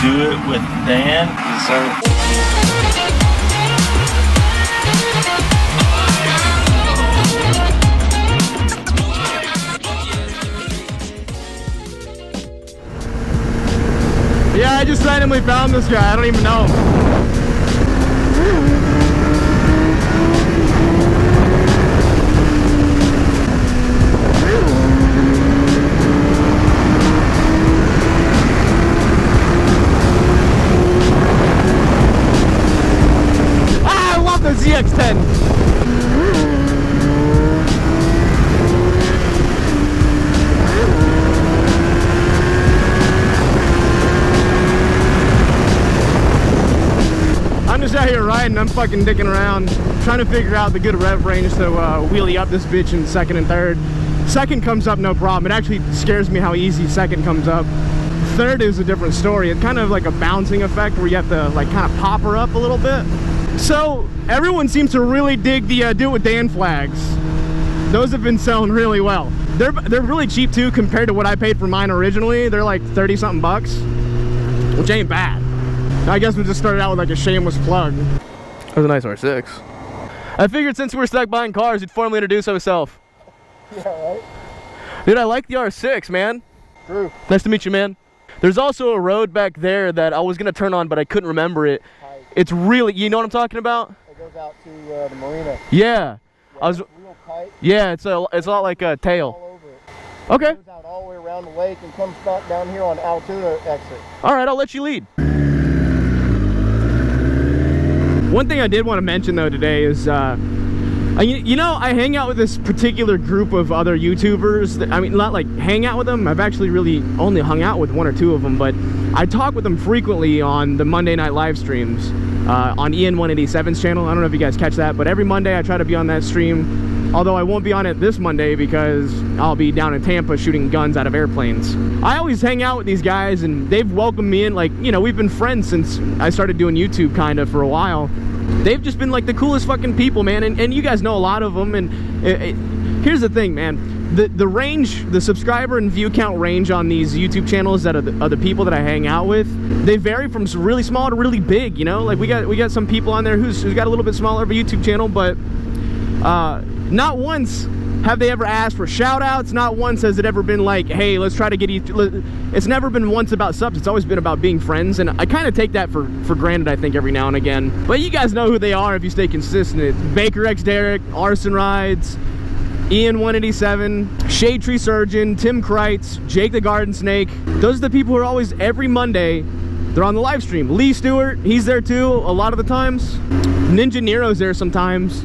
Do it with Dan. Yes, sir. Yeah, I just randomly found this guy. I don't even know him. Ah, I love the ZX-10. Out here riding, I'm fucking dicking around, trying to figure out the good rev range to wheelie up this bitch in second and third. Second comes up no problem. It actually scares me how easy second comes up. Third is a different story. It's kind of like a bouncing effect where you have to like kind of pop her up a little bit. So everyone seems to really dig the do it with Dan flags. Those have been selling really well. They're really cheap too compared to what I paid for mine originally. They're like 30 something bucks, which ain't bad. I guess we just started out with like a shameless plug. That was a nice R6. I figured since we were stuck buying cars, he'd formally introduce himself. Yeah, right? Dude, I like the R6, man. True. Nice to meet you, man. There's also a road back there that I was gonna turn on, but I couldn't remember it. Tight. It's really, you know what I'm talking about? It goes out to the marina. Yeah. I was. It's real tight. Yeah, it's a lot like a tail. All over it. Okay. It goes out all the way around the lake and comes back down here on Altoona exit. All right, I'll let you lead. One thing I did want to mention though today is, you know, I hang out with this particular group of other YouTubers. That, I mean, not like hang out with them. I've actually really only hung out with one or two of them, but I talk with them frequently on the Monday night live streams on Ian 187's channel. I don't know if you guys catch that, but every Monday I try to be on that stream. Although I won't be on it this Monday because I'll be down in Tampa shooting guns out of airplanes. I always hang out with these guys and they've welcomed me in. Like, you know, we've been friends since I started doing YouTube kind of for a while. They've just been like the coolest fucking people, man. And you guys know a lot of them. And here's the thing, man. The range, the subscriber and view count range on these YouTube channels that are the people that I hang out with, they vary from really small to really big, you know? Like we got some people on there who's got a little bit smaller of a YouTube channel, but not once have they ever asked for shout-outs. Not once has it ever been like, hey, let's try to get each... It's never been once about subs. It's always been about being friends, and I kind of take that for granted, I think, every now and again. But you guys know who they are if you stay consistent. It's Baker X Derek, Arson Rides, Ian 187, Shade Tree Surgeon, Tim Kreitz, Jake the Garden Snake. Those are the people who are always, every Monday, they're on the live stream. Lee Stewart, he's there too, a lot of the times. Ninja Nero's there sometimes.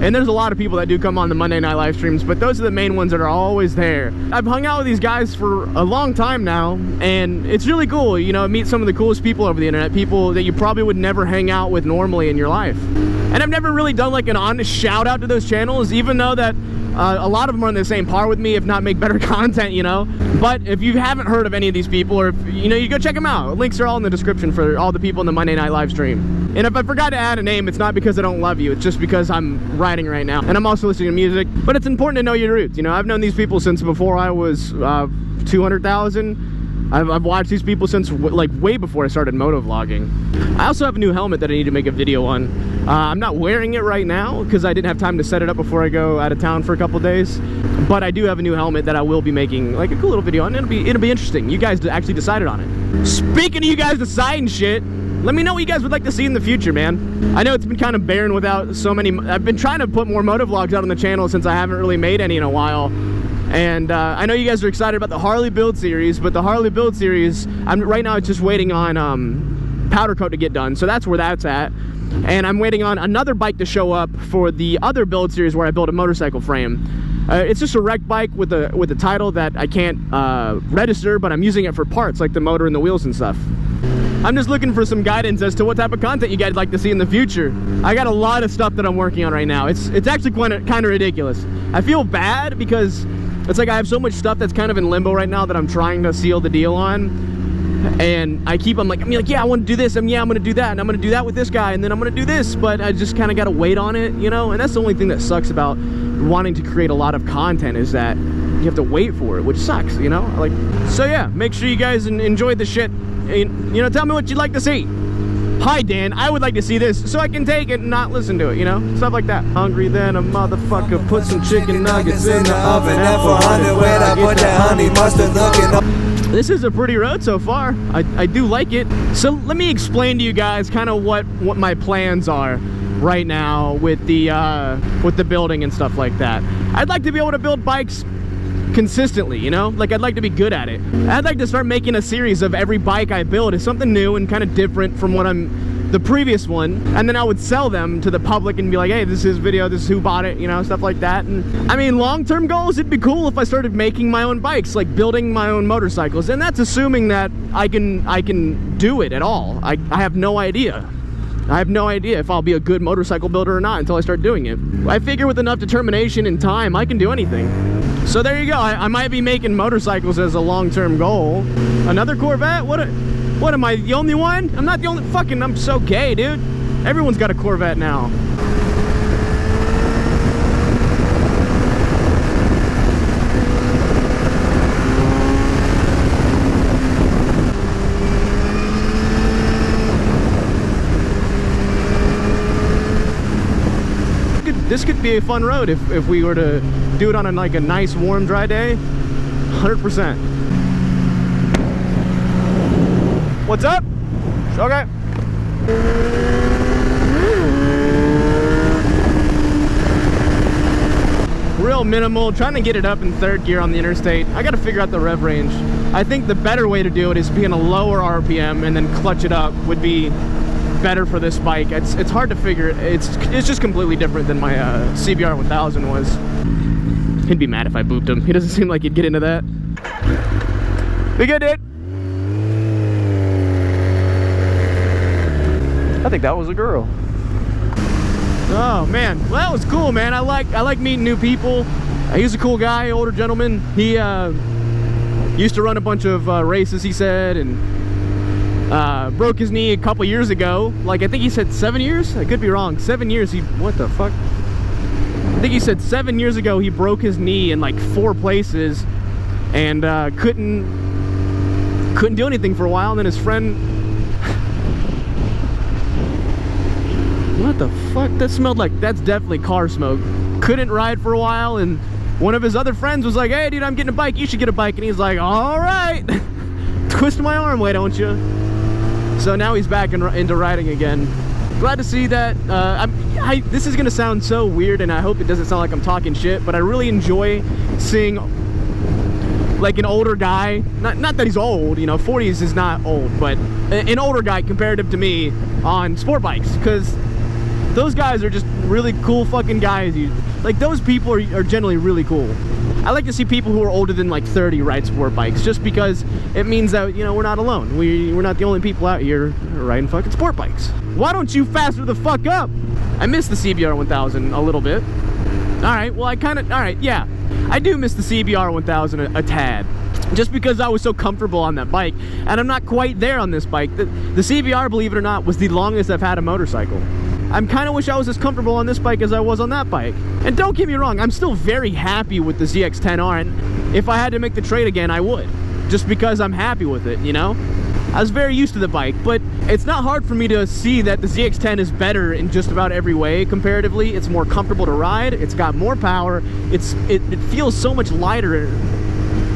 And there's a lot of people that do come on the Monday night live streams, but those are the main ones that are always there. I've hung out with these guys for a long time now, and it's really cool, you know, meet some of the coolest people over the internet, people that you probably would never hang out with normally in your life. And I've never really done like an honest shout out to those channels, even though that a lot of them are on the same par with me, if not make better content, you know. But if you haven't heard of any of these people, or if, you know, you go check them out. Links are all in the description for all the people in the Monday night live stream. And if I forgot to add a name, it's not because I don't love you, it's just because I'm writing right now. And I'm also listening to music, but it's important to know your roots. You know, I've known these people since before I was 200,000. I've watched these people since like way before I started motovlogging. I also have a new helmet that I need to make a video on. I'm not wearing it right now because I didn't have time to set it up before I go out of town for a couple days. But I do have a new helmet that I will be making like a cool little video on. It'll be interesting. You guys actually decided on it. Speaking of you guys deciding shit, let me know what you guys would like to see in the future, man. I know it's been kind of barren without so many. I've been trying to put more motovlogs out on the channel since I haven't really made any in a while. And I know you guys are excited about the Harley build series, but the Harley build series, right now it's just waiting on powder coat to get done, so that's where that's at. And I'm waiting on another bike to show up for the other build series where I build a motorcycle frame. It's just a wrecked bike with a title that I can't register, but I'm using it for parts like the motor and the wheels and stuff. I'm just looking for some guidance as to what type of content you guys like to see in the future. I got a lot of stuff that I'm working on right now. It's actually kind of ridiculous. I feel bad because it's like I have so much stuff that's kind of in limbo right now that I'm trying to seal the deal on. And I'm like, yeah, I want to do this, yeah, I'm going to do that, and I'm going to do that with this guy, and then I'm going to do this, but I just kind of got to wait on it, you know? And that's the only thing that sucks about wanting to create a lot of content is that you have to wait for it, which sucks, you know? Like, so yeah, make sure you guys enjoyed the shit. You know, tell me what you'd like to see. Hi, Dan, I would like to see this so I can take it and not listen to it, you know? Stuff like that. Hungry then a motherfucker, put some chicken nuggets in the oven. This is a pretty road so far. I do like it. So let me explain to you guys kind of what my plans are right now with the building and stuff like that. I'd like to be able to build bikes consistently, you know? Like, I'd like to be good at it. I'd like to start making a series of every bike I build is something new and kind of different from what the previous one, and then I would sell them to the public and be like, hey, this is video, this is who bought it, you know, stuff like that. And I mean, long-term goals, it'd be cool if I started making my own bikes, like building my own motorcycles, and that's assuming that I can do it at all. I have no idea. I have no idea if I'll be a good motorcycle builder or not until I start doing it. I figure with enough determination and time, I can do anything. So there you go. I might be making motorcycles as a long-term goal. Another Corvette? What am I, the only one? I'm not the only, fucking, I'm so gay, dude. Everyone's got a Corvette now. This could be a fun road if we were to do it on like a nice, warm, dry day. 100%. What's up? Okay. Real minimal, trying to get it up in third gear on the interstate. I gotta figure out the rev range. I think the better way to do it is be in a lower RPM and then clutch it up would be better for this bike. It's hard to figure. It's just completely different than my CBR 1000 was. He'd be mad if I booped him. He doesn't seem like he'd get into that. Be good, dude. I think that was a girl. Oh man, well, that was cool, man. I like meeting new people. He's a cool guy, older gentleman. He used to run a bunch of races, he said, and broke his knee a couple years ago. Like, I think he said 7 years? I could be wrong. 7 years, what the fuck? I think he said 7 years ago he broke his knee in like 4 places and couldn't do anything for a while, and then his friend... What the fuck? That smelled like, that's definitely car smoke. Couldn't ride for a while, and one of his other friends was like, hey dude, I'm getting a bike, you should get a bike. And he's like, all right. Twist my arm, why don't you? So now he's back into riding again. Glad to see that. This is gonna sound so weird, and I hope it doesn't sound like I'm talking shit, but I really enjoy seeing like an older guy, not that he's old, you know, 40s is not old, but an older guy comparative to me on sport bikes, because those guys are just really cool fucking guys. Like, those people are generally really cool. I like to see people who are older than like 30 ride sport bikes, just because it means that, you know, we're not alone. We're not the only people out here riding fucking sport bikes. Why don't you faster the fuck up? I miss the CBR 1000 a little bit. Alright, well alright, yeah. I do miss the CBR 1000 a tad. Just because I was so comfortable on that bike, and I'm not quite there on this bike. The CBR, believe it or not, was the longest I've had a motorcycle. I kind of wish I was as comfortable on this bike as I was on that bike. And don't get me wrong, I'm still very happy with the ZX-10R, and if I had to make the trade again, I would. Just because I'm happy with it, you know? I was very used to the bike, but it's not hard for me to see that the ZX-10 is better in just about every way comparatively. It's more comfortable to ride, it's got more power, it feels so much lighter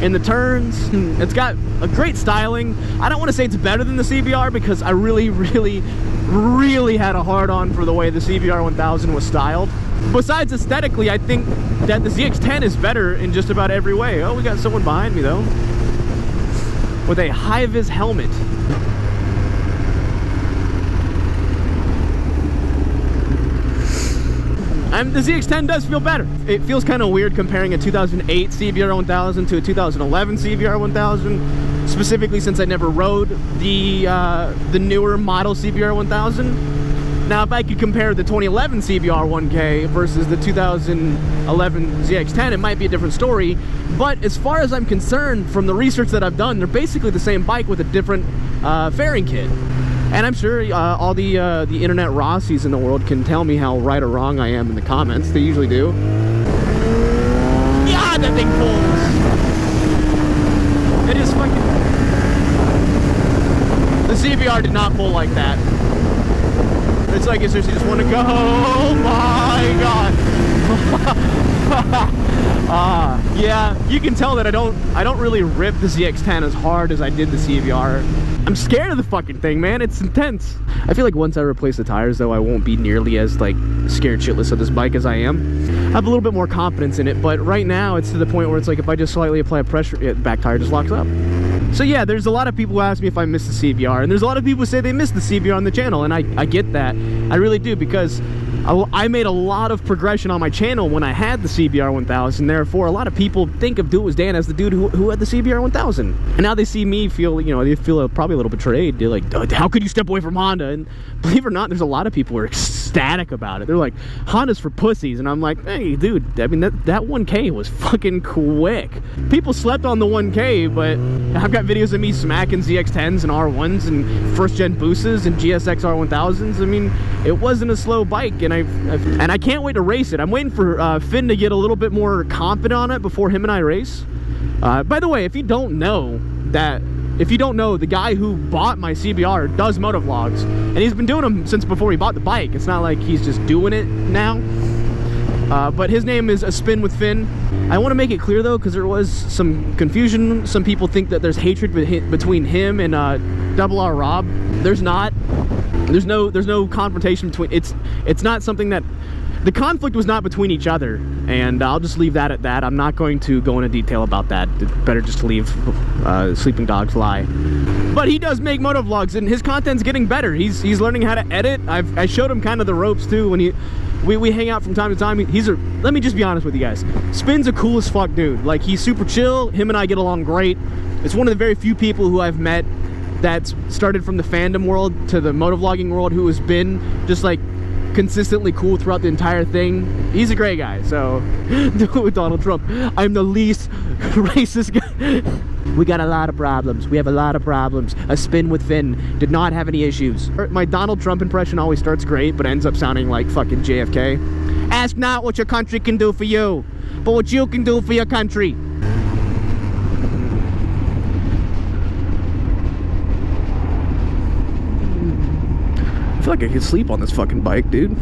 in the turns, it's got a great styling. I don't want to say it's better than the CBR, because I really had a hard-on for the way the CBR 1000 was styled. Besides aesthetically, I think that the ZX-10 is better in just about every way. Oh, we got someone behind me though with a high-vis helmet. The ZX-10 does feel better. It feels kind of weird comparing a 2008 CBR 1000 to a 2011 CBR 1000, specifically since I never rode the newer model CBR 1000. Now, if I could compare the 2011 CBR 1K versus the 2011 ZX-10, it might be a different story. But as far as I'm concerned, from the research that I've done, they're basically the same bike with a different fairing kit. And I'm sure all the internet Rossies in the world can tell me how right or wrong I am in the comments. They usually do. Yeah! God, that thing pulls. It is fucking... The CBR did not pull like that. It's like, I seriously just want to go. Oh my God. Yeah, you can tell that I don't really rip the ZX-10 as hard as I did the CBR. I'm scared of the fucking thing, man. It's intense. I feel like once I replace the tires, though, I won't be nearly as, like, scared shitless of this bike as I am. I have a little bit more confidence in it, but right now, it's to the point where it's like, if I just slightly apply pressure, the back tire just locks up. So yeah, there's a lot of people who ask me if I miss the CBR, and there's a lot of people who say they miss the CBR on the channel, and I get that. I really do, because I made a lot of progression on my channel when I had the CBR 1000, therefore a lot of people think of Do It Was Dan as the dude who had the CBR 1000. And now they see me feel, you know, they feel probably a little betrayed. They're like, how could you step away from Honda? And believe it or not, there's a lot of people who are ecstatic about it. They're like, Honda's for pussies. And I'm like, hey, dude, I mean, that 1K was fucking quick. People slept on the 1K, but I've got videos of me smacking ZX-10s and R1s and first-gen Boosas and GSX R1000s. I mean, it wasn't a slow bike, and I can't wait to race it. I'm waiting for Finn to get a little bit more confident on it before him and I race. By the way, if you don't know, the guy who bought my CBR does motovlogs, and he's been doing them since before he bought the bike. It's not like he's just doing it now. But his name is A Spin with Finn. I want to make it clear though, because there was some confusion. Some people think that there's hatred between him and Double R Rob. There's not. There's no confrontation between. It's not something that. The conflict was not between each other, and I'll just leave that at that. I'm not going to go into detail about that. It's better just to leave sleeping dogs lie. But he does make motovlogs, and his content's getting better. He's learning how to edit. I showed him kind of the ropes too when we hang out from time to time. Let me just be honest with you guys. Spin's a cool as fuck dude. Like, he's super chill. Him and I get along great. It's one of the very few people who I've met that's started from the fandom world to the motovlogging world who has been just like consistently cool throughout the entire thing. He's a great guy. So with Donald Trump, I'm the least racist guy. We got a lot of problems. We have a lot of problems. A Spin with Finn did not have any issues. My Donald Trump impression always starts great, but ends up sounding like fucking JFK. Ask not what your country can do for you, but what you can do for your country. I feel like I could sleep on this fucking bike, dude.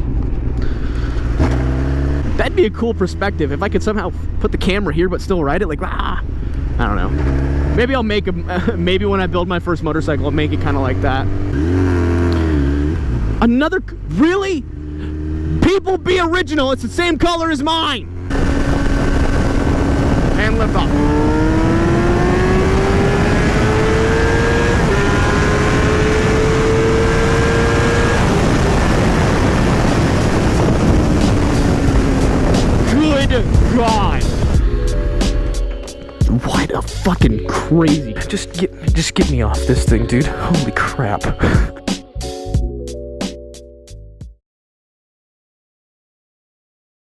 That'd be a cool perspective if I could somehow put the camera here but still ride it. Like, I don't know. Maybe I'll make maybe when I build my first motorcycle, I'll make it kind of like that. Really? People, be original. It's the same color as mine. And lift off. God, what a fucking crazy. Just get me off this thing, dude. Holy crap.